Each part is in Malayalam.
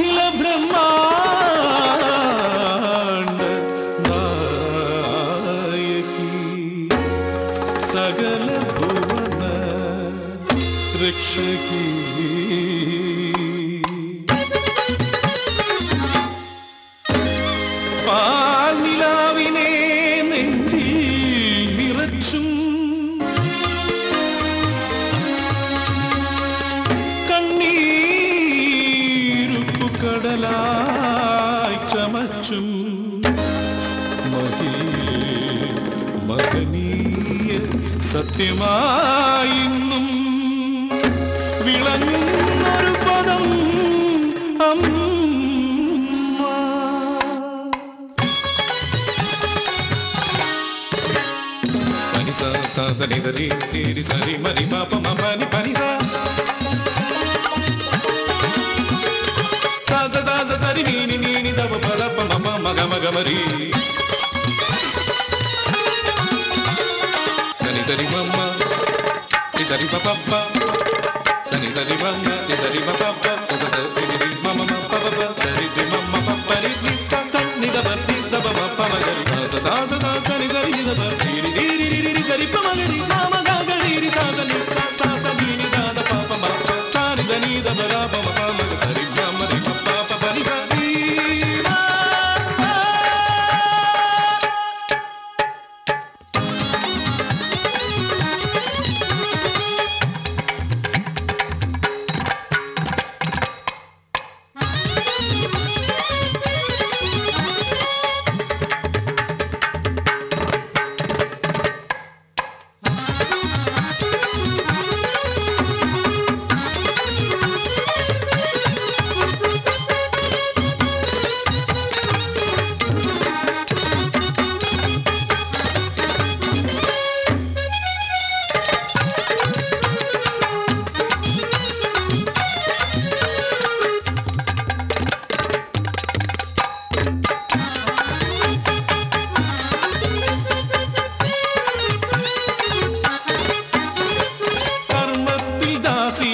അഖില ബ്രഹ്മാണ്ഡ നായകി സകല ഭുവന രക്ഷകി പാൽനിലാവിനെ നെഞ്ചിൽ നിറച്ചും കടലായി ചമച്ചും മഹനീയ സത്യമായിന്നും വിളങ്ങുന്നൊരു പദം അമ്മ. പനിസ സനി സരി സരി മരി പാപ മനി പനിസ സരി നീനി നീനി തവ പദ പമ മഗ മഗ മരി സനി സരി മമ്മ സരി പപ്പ സനി സരി മമ്മ സരി പപ്പ സരി മമ്മ പപ്പ സരി മമ്മ പപ്പ രി സനി ദബ രി ദബ പപ്പ മഗരി സനി സരി ദബ രി രി രി സരി പമ ഗരി മമ ഗ ഗരി രി സനി സനി നീനി ദാദ പപ്പ മപ്പ സനി ദനി ദബ ര പമ പമ സരി മമ്മ രി പപ്പ പനി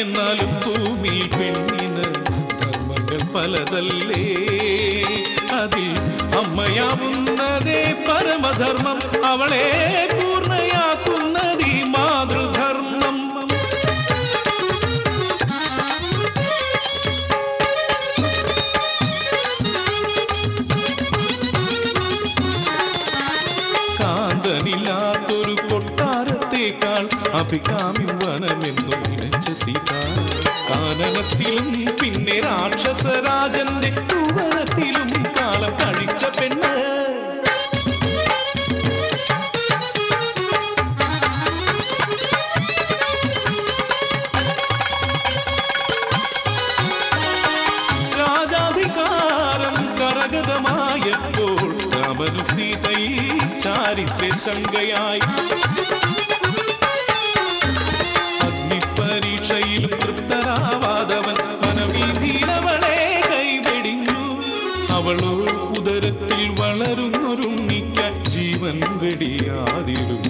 എന്നാലും ഭൂമി പെണ്ണിന് ധർമ്മങ്ങൾ പലതല്ലേ അതിൽ അമ്മയാവുന്നതേ പരമധർമ്മം അവളെ പൂർണ്ണയാക്കുന്നതീ മാതൃധർമ്മം കാന്തനില്ലാത്തൊരു കൊട്ടാരത്തേക്കാൾ അഭികാമ്യം വനമെന്നു നിനച്ച സീത കാനനത്തിലും പിന്നെ രാക്ഷസരാജന്റെ കുവരത്തിലും കാലം കഴിച്ച പെണ്ണ് രാജാധികാരം കരഗതമായപ്പോൾ രാമനു സീതയിൽ ചാരിത്ര ശങ്കയായി പരീക്ഷയിലും തൃപ്തരാവാതവൻ വനവീതിയിലവളെ കൈവെടിഞ്ഞു അവളോ ഉദരത്തിൽ വളരുന്നൊരുണ്ണിക്കാൻ ജീവൻ വെടിയാതിരുന്നു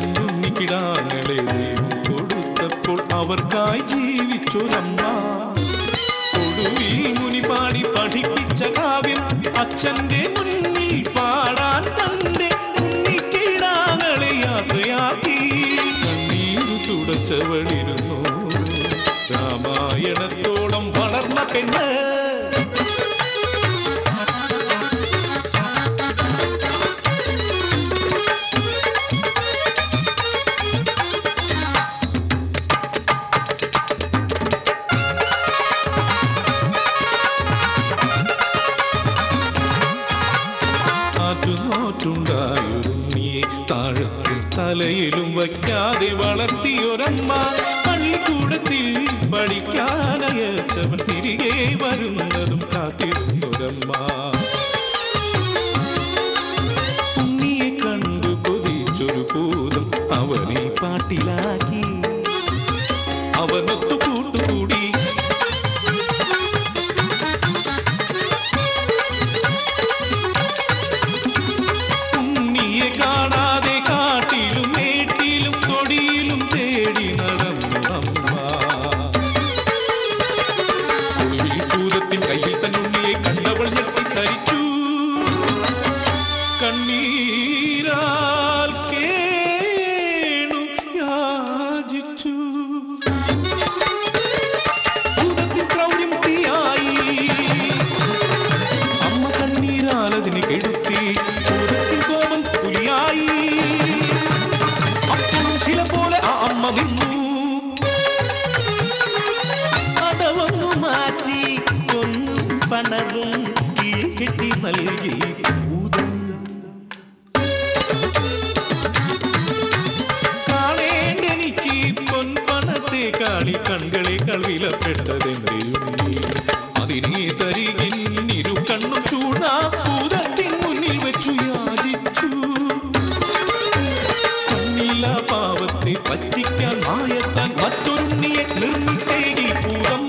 രണ്ടുണ്ണിക്കിടാങ്ങളെ ദൈവം കൊടുത്തപ്പോൾ അവർക്കായി ജീവിച്ചൊരമ്മ ഒടുവിൽ മുനി പാടി പഠിപ്പിച്ച കാവ്യം അച്ഛന്റെ മുന്നിൽ പാടാൻ തന്റെ ഉണ്ണിക്കിടാങ്ങളെ യാത്രയാക്കി കണ്ണീരു തുടച്ചവളിരുന്നു രാമായണത്തോളം വളർന്ന പെണ്ണ് ുണ്ടായൊരുണ്ണിയെ താഴത്തിൽ തലയിലും വയ്ക്കാതെ വളർത്തിയൊരമ്മ പള്ളിക്കൂടത്തിൽ പഠിക്കാനയച്ചവൻ തിരികെ വരുന്നതും കാത്തിരുന്നൊരമ്മ ഉണ്ണിയെ കണ്ടു കൊതിച്ചൊരു ഭൂതം അവനെ പാട്ടിലാക്കി അവനൊത്തു കൂട്ടുകൂടി കാണാതെ കാട്ടിലും മേട്ടിലും നൽകി ഭൂതം. കാണേണ്ടെനിക്ക് പൊൻപണത്തെക്കാളി കൺകളേക്കാൾ വിലപ്പെട്ടതെന്റെ ഉണ്ണി. അതിനെ തരികിൽ ഇരു കണ്ണും ചൂടാ ഭൂതത്തിൻ മുന്നിൽ വെച്ചു യാചിച്ചു. കണ്ണില്ല പാവത്തെ പറ്റിക്കാൻ മായത്താൻ മറ്റൊരുണ്ണിയെ നിർമ്മിച്ചേടി ഭൂതം.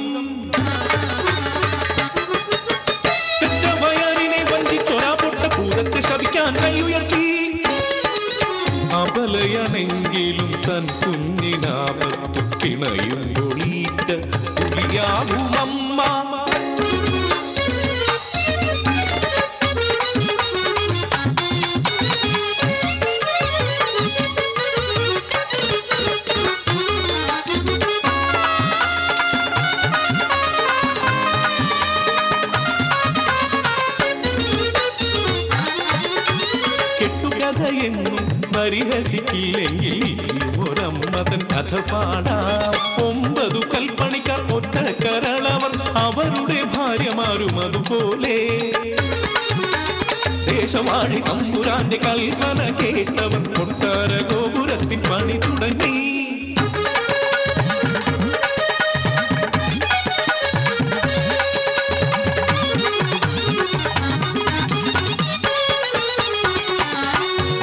തെറ്റവയറിനെ വഞ്ചിച്ചൊരാ പൊട്ട ഭൂതത്തെ ശപിക്കാൻ കൈയുയർത്തി. അബലയണെങ്കിലും തൻ കുഞ്ഞിനാപത്തു കിണയുമ്പോൾ ഈറ്റ പുലിയാകുമമ്മ. കെട്ടുകഥയെന്നും പരിഹസിക്കില്ലെങ്കിൽ ഒരമ്മതൻ കഥ പാടാം. 9 കൽപ്പണിക്കാർ ഒറ്റ കരളവർ, അവരുടെ ഭാര്യമാരും അതുപോലെ. ദേശവാഴി തമ്പുരാന്റെ കൽപ്പന കേട്ടവർ കൊട്ടാര ഗോപുരത്തിൽ പണി തുടങ്ങി.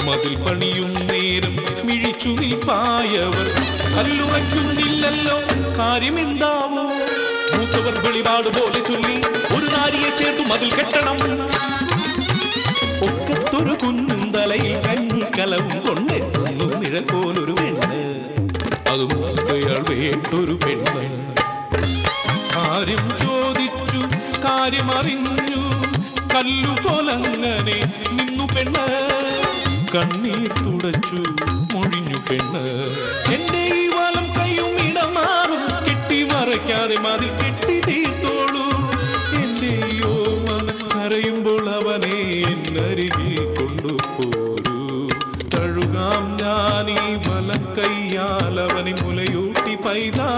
മതിൽ പണിയും നേരം മിഴിച്ചു നിൽപ്പായവർ കല്ലുറയ്ക്കുന്നില്ലല്ലോ, കാര്യമെന്താവോ? മൂത്തവർ വെളിപാട് പോലെ ചൊല്ലി ഒരു നാരിയെ ചേർത്തു മതിൽ കെട്ടണം. ഒക്കത്തൊരു കുന്നും തലയിൽ കഞ്ഞിക്കലവും കൊണ്ടെത്തുന്നു നിഴൽ പോലൊരു പെണ്ണ്. അതും അയാൾ വേട്ടൊരു പെണ്ണ്. കാര്യം ചോദിച്ചു കാര്യമറിഞ്ഞു, കല്ലുപോലങ്ങനെ നിന്നു പെണ്ണ്. കണ്ണീർ തുടച്ചു മൊഴിഞ്ഞു പെണ്ണ്. എന്റെ ഈ വലം കൈയും ഇടമാറും, കെട്ടി മറയ്ക്കാതെ മതിൽ കെട്ടി തീർത്തോളൂ. എന്റെ യോമനം കരയുമ്പോൾ അവനെ എന്നരികിൽ കൊണ്ടുപോരൂ. തഴുകാം ഞാനീ വലം കൈയാൽ അവനെ മുലയൂട്ടി പൈതാ